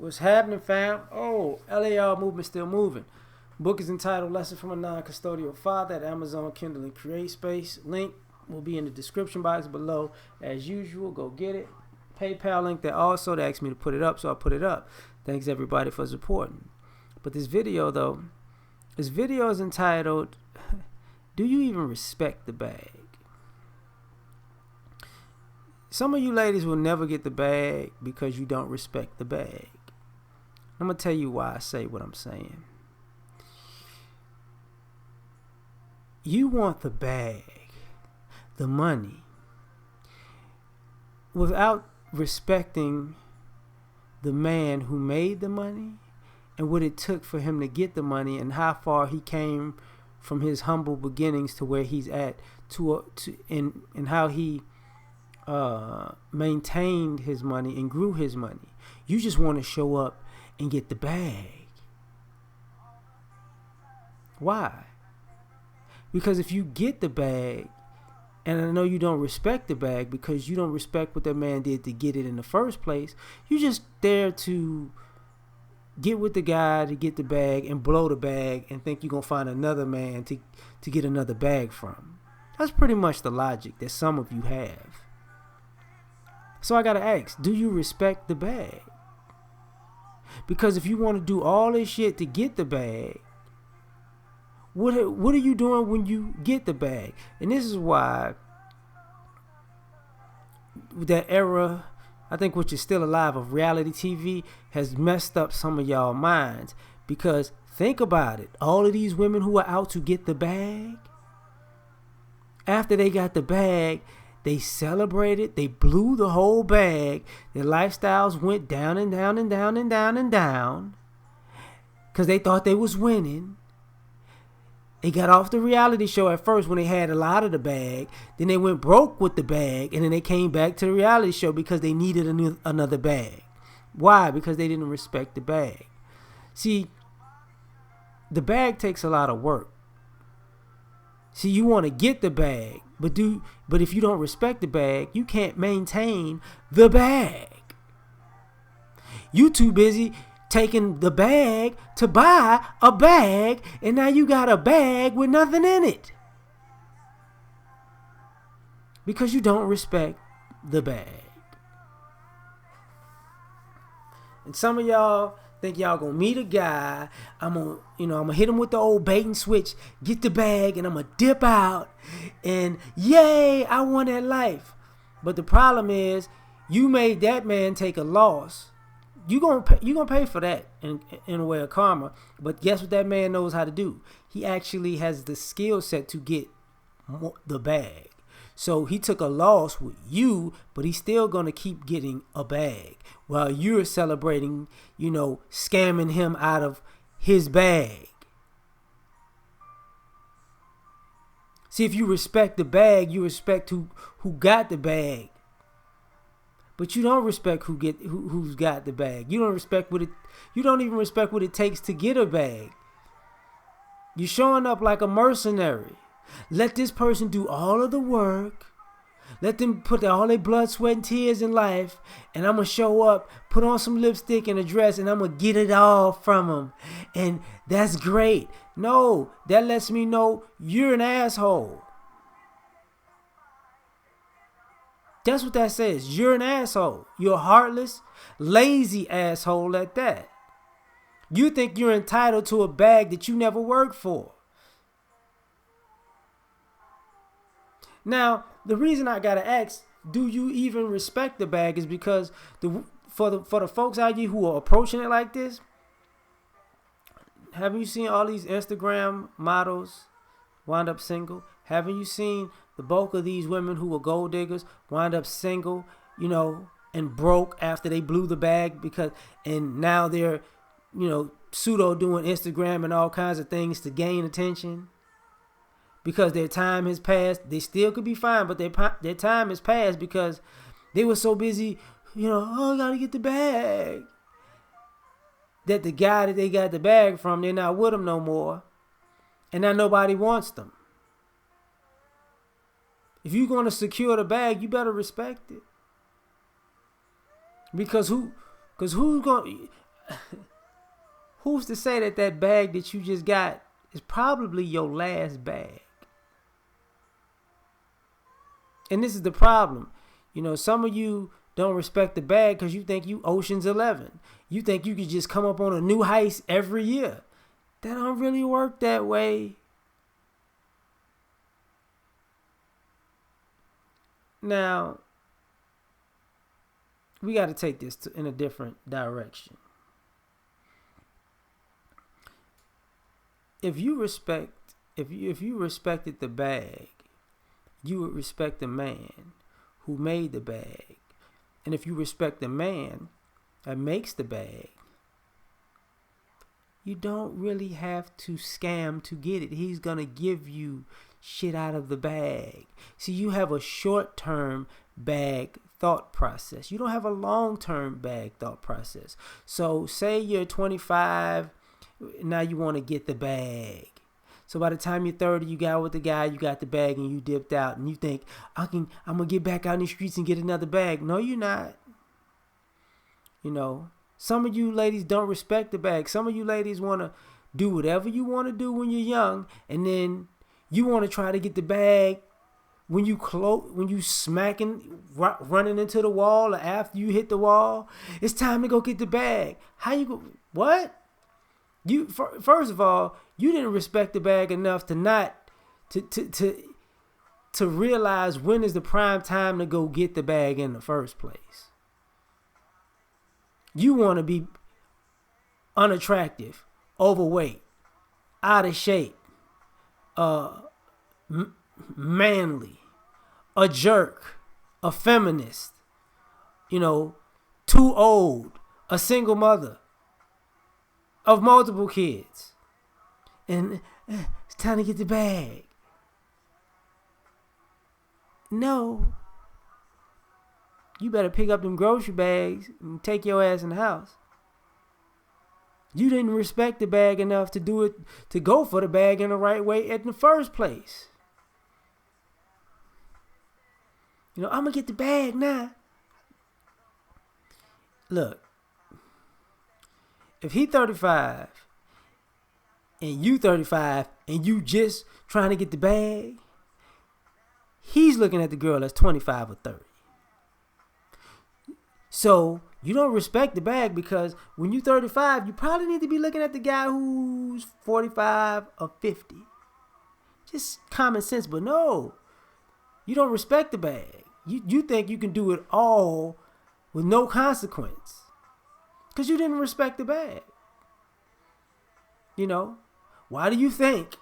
What's happening, fam? Oh, L.A.R. movement still moving. Book is entitled Lesson from a Non-Custodial Father at Amazon Kindle and Create Space. Link will be in the description box below. As usual, go get it. PayPal link there also. They asked me to put it up, so I put it up. Thanks everybody for supporting. But this video is entitled, Do You Even Respect the Bag? Some of you ladies will never get the bag because you don't respect the bag. I'm going to tell you why I say what I'm saying. You want the bag, the money, without respecting the man who made the money and what it took for him to get the money and how far he came from his humble beginnings to where he's at and how he maintained his money and grew his money. You just want to show up and get the bag. Why? Because if you get the bag, and I know you don't respect the bag because you don't respect what that man did to get it in the first place, you just there to get with the guy to get the bag and blow the bag and think you're going to find another man to get another bag from. That's pretty much the logic that some of you have. So I got to ask, do you respect the bag? Because if you want to do all this shit to get the bag, what are you doing when you get the bag? And this is why that era, I think, which is still alive, of reality TV has messed up some of y'all minds. Because think about it. All of these women who are out to get the bag, after they got the bag, they celebrated. They blew the whole bag. Their lifestyles went down and down and down and down and down because they thought they was winning. They got off the reality show at first when they had a lot of the bag. Then they went broke with the bag. And then they came back to the reality show because they needed another bag. Why? Because they didn't respect the bag. See, the bag takes a lot of work. See, you want to get the bag, but if you don't respect the bag, you can't maintain the bag. You too busy taking the bag to buy a bag, and now you got a bag with nothing in it. Because you don't respect the bag. And some of y'all think y'all gonna meet a guy. I'm gonna hit him with the old bait and switch, get the bag, and I'm gonna dip out. And yay, I won that life. But the problem is, you made that man take a loss. You gonna pay for that in a way of karma. But guess what that man knows how to do? He actually has the skill set to get the bag. So he took a loss with you, but he's still going to keep getting a bag while you're celebrating, scamming him out of his bag. See, if you respect the bag, you respect who got the bag. But you don't respect who's got the bag. You don't even respect what it takes to get a bag. You're showing up like a mercenary. Let this person do all of the work. Let them put all their blood, sweat, and tears in life. And I'm going to show up, put on some lipstick and a dress, and I'm going to get it all from them. And that's great. No, that lets me know you're an asshole. That's what that says. You're an asshole. You're a heartless, lazy asshole at that. You think you're entitled to a bag that you never worked for. Now, the reason I gotta ask, do you even respect the bag, is because for the folks out here who are approaching it like this, haven't you seen all these Instagram models wind up single? Haven't you seen the bulk of these women who were gold diggers wind up single, and broke after they blew the bag and now they're, pseudo doing Instagram and all kinds of things to gain attention? Because their time has passed. They still could be fine, but their time has passed because they were so busy, I gotta get the bag, that the guy that they got the bag from, they're not with them no more. And now nobody wants them. If you're going to secure the bag, you better respect it. Because who's going? who's to say that that bag that you just got is probably your last bag? And this is the problem. You know, some of you don't respect the bag because you think you Ocean's 11. You think you could just come up on a new heist every year. That don't really work that way. Now, we got to take this in a different direction. If you respected the bag, you would respect the man who made the bag. And if you respect the man that makes the bag, you don't really have to scam to get it. He's going to give you shit out of the bag. See, you have a short-term bag thought process. You don't have a long-term bag thought process. So say you're 25, now you want to get the bag. So by the time you're 30, you got with the guy, you got the bag, and you dipped out, and you think, I'm gonna get back out in the streets and get another bag. No, you're not. You know, some of you ladies don't respect the bag. Some of you ladies want to do whatever you want to do when you're young, and then you want to try to get the bag when you smacking, running into the wall, or after you hit the wall. It's time to go get the bag. How you go? What? You first of all, you didn't respect the bag enough to not to realize when is the prime time to go get the bag in the first place. You want to be unattractive, overweight, out of shape, manly, a jerk, a feminist, too old, a single mother of multiple kids, and it's time to get the bag. No. You better pick up them grocery bags and take your ass in the house. You didn't respect the bag enough to do it, to go for the bag in the right way in the first place. I'm going to get the bag now. Look, if he 35 and you 35 and you just trying to get the bag, he's looking at the girl that's 25 or 30. So you don't respect the bag because when you're 35, you probably need to be looking at the guy who's 45 or 50. Just common sense, but no. You don't respect the bag. You think you can do it all with no consequence because you didn't respect the bag. Why do you think,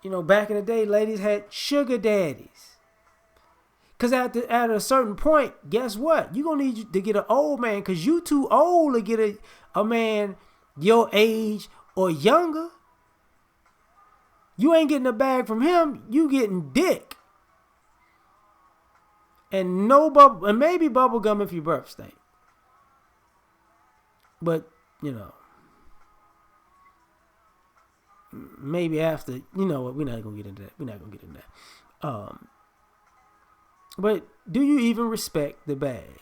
back in the day, ladies had sugar daddies? Because at a certain point, guess what? You're going to need to get an old man because you too old to get a man your age or younger. You ain't getting a bag from him. You getting dick. And and maybe bubble gum if your breath stink. But, maybe after, we're not going to get into that. But do you even respect the bag?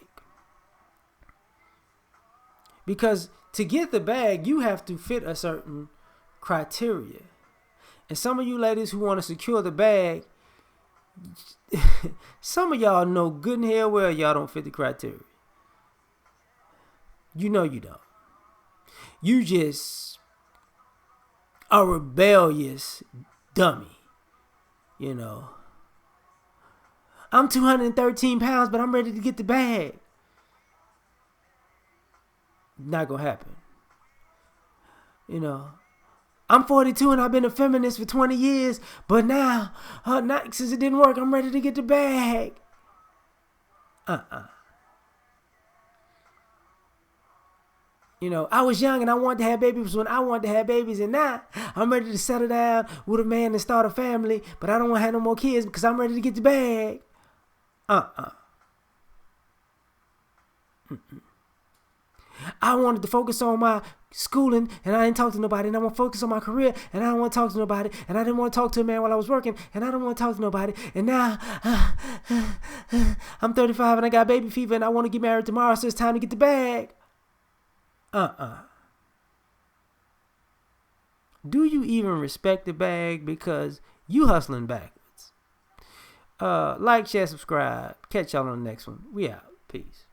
Because to get the bag, you have to fit a certain criteria. And some of you ladies who want to secure the bag, some of y'all know good and hell well y'all don't fit the criteria. You know you don't. You just a rebellious dummy. I'm 213 pounds, but I'm ready to get the bag. Not gonna happen. I'm 42 and I've been a feminist for 20 years, but now, since it didn't work, I'm ready to get the bag. I was young and I wanted to have babies when I wanted to have babies, and now I'm ready to settle down with a man and start a family, but I don't want to have no more kids because I'm ready to get the bag. I wanted to focus on my schooling and I didn't talk to nobody, and I want to focus on my career and I don't want to talk to nobody, and I didn't want to talk to a man while I was working and I don't want to talk to nobody, and now I'm 35 and I got baby fever and I want to get married tomorrow, so it's time to get the bag. Do you even respect the bag? Because you hustling backwards. Like, share, subscribe. Catch y'all on the next one. We out. Peace.